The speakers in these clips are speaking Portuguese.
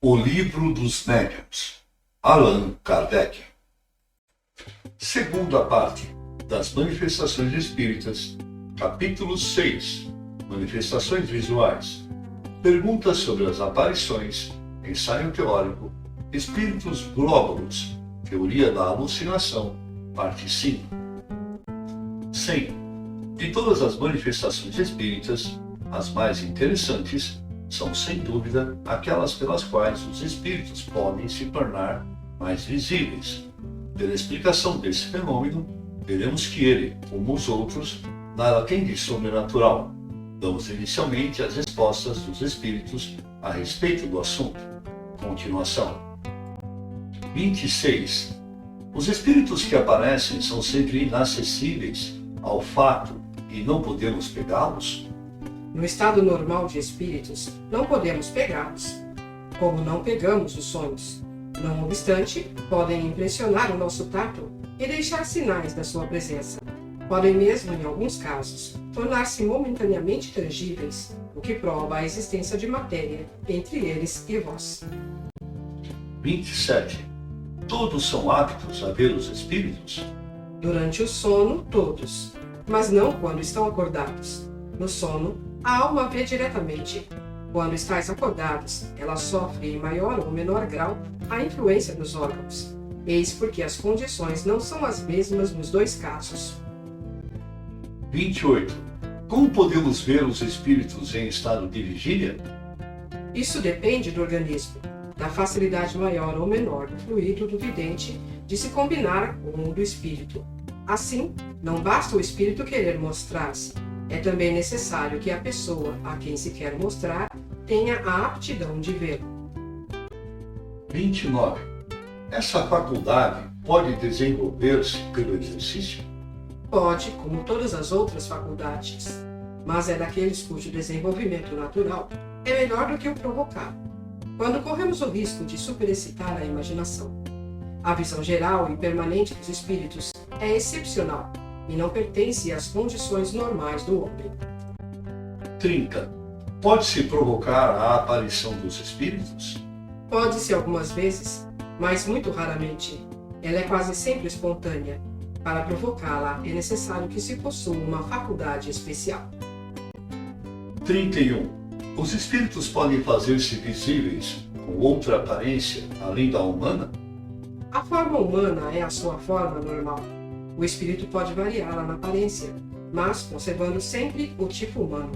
O Livro dos Médiuns, Allan Kardec. Segunda parte das Manifestações Espíritas, capítulo 6, Manifestações Visuais. Perguntas sobre as aparições, ensaio teórico, espíritos glóbulos, teoria da alucinação, parte 5. 100. De todas as manifestações espíritas, as mais interessantes são, sem dúvida, aquelas pelas quais os espíritos podem se tornar mais visíveis. Pela explicação desse fenômeno, veremos que ele, como os outros, nada tem de sobrenatural. Damos inicialmente as respostas dos espíritos a respeito do assunto. Continuação. 26. Os espíritos que aparecem são sempre inacessíveis ao fato e não podemos pegá-los? No estado normal de espíritos, não podemos pegá-los, como não pegamos os sonhos. Não obstante, podem impressionar o nosso tato e deixar sinais da sua presença. Podem mesmo, em alguns casos, tornar-se momentaneamente tangíveis, o que prova a existência de matéria entre eles e vós. 27. Todos são aptos a ver os espíritos? Durante o sono, todos, mas não quando estão acordados. No sono, a alma vê diretamente. Quando estáis acordados, ela sofre em maior ou menor grau a influência dos órgãos. Eis porque as condições não são as mesmas nos dois casos. 28. Como podemos ver os espíritos em estado de vigília? Isso depende do organismo, da facilidade maior ou menor do fluido do vidente de se combinar com o do espírito. Assim, não basta o espírito querer mostrar-se. É também necessário que a pessoa a quem se quer mostrar tenha a aptidão de vê-lo. 29. Essa faculdade pode desenvolver-se pelo exercício? Pode, como todas as outras faculdades, mas é daqueles cujo desenvolvimento natural é melhor do que o provocado, quando corremos o risco de superexcitar a imaginação. A visão geral e permanente dos espíritos é excepcional e não pertence às condições normais do homem. 30. Pode-se provocar a aparição dos espíritos? Pode-se algumas vezes, mas muito raramente. Ela é quase sempre espontânea. Para provocá-la é necessário que se possua uma faculdade especial. 31. Os espíritos podem fazer-se visíveis com outra aparência além da humana? A forma humana é a sua forma normal. O espírito pode variá-la na aparência, mas conservando sempre o tipo humano.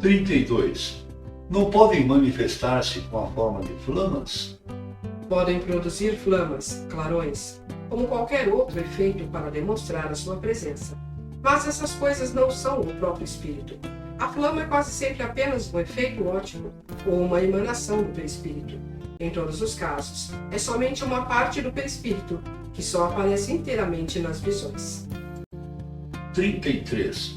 32. Não podem manifestar-se com a forma de flamas? Podem produzir flamas, clarões, como qualquer outro efeito para demonstrar a sua presença. Mas essas coisas não são o próprio espírito. A flama é quase sempre apenas um efeito óptico ou uma emanação do perispírito. Em todos os casos, é somente uma parte do perispírito que só aparece inteiramente nas visões. 33.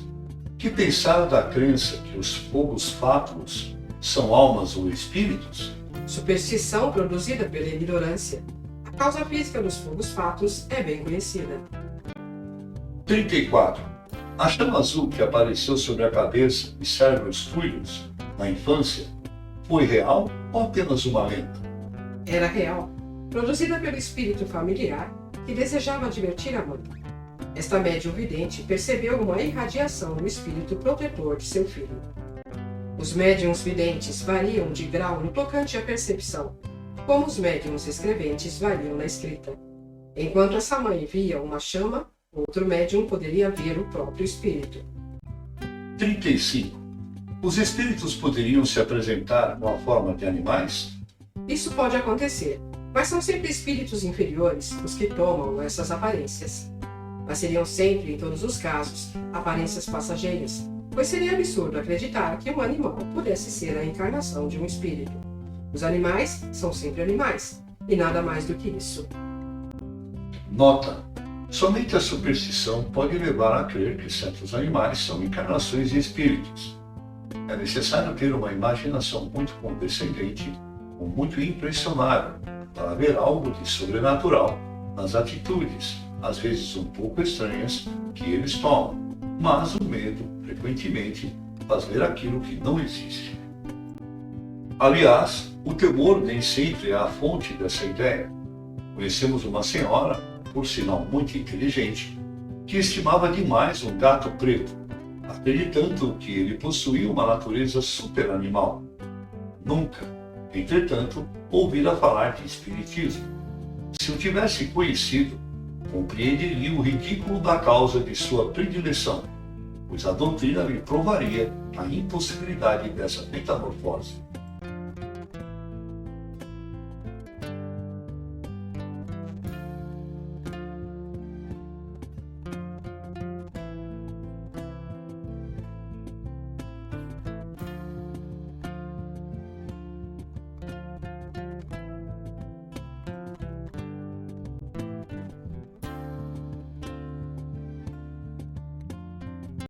Que pensar da crença que os fogos fátuos são almas ou espíritos? Superstição produzida pela ignorância. A causa física dos fogos fátuos é bem conhecida. 34. A chama azul que apareceu sobre a cabeça e cérebros fluidos na infância foi real ou apenas uma lenda? Era real, produzida pelo espírito familiar que desejava divertir a mãe. Esta médium vidente percebeu uma irradiação no espírito protetor de seu filho. Os médiuns videntes variam de grau no tocante à percepção, como os médiuns escreventes variam na escrita. Enquanto essa mãe via uma chama, outro médium poderia ver o próprio espírito. 35. Os espíritos poderiam se apresentar com a forma de animais? Isso pode acontecer, mas são sempre espíritos inferiores os que tomam essas aparências. Mas seriam sempre, em todos os casos, aparências passageiras, pois seria absurdo acreditar que um animal pudesse ser a encarnação de um espírito. Os animais são sempre animais, e nada mais do que isso. Nota: somente a superstição pode levar a crer que certos animais são encarnações de espíritos. É necessário ter uma imaginação muito condescendente ou muito impressionável para ver algo de sobrenatural nas atitudes, às vezes um pouco estranhas, que eles tomam, mas o medo, frequentemente, faz ver aquilo que não existe. Aliás, o temor nem sempre é a fonte dessa ideia. Conhecemos uma senhora, por sinal muito inteligente, que estimava demais um gato preto, acreditando que ele possuía uma natureza superanimal. Nunca, entretanto, ouvira falar de espiritismo. Se o tivesse conhecido, compreenderia o ridículo da causa de sua predileção, pois a doutrina lhe provaria a impossibilidade dessa metamorfose.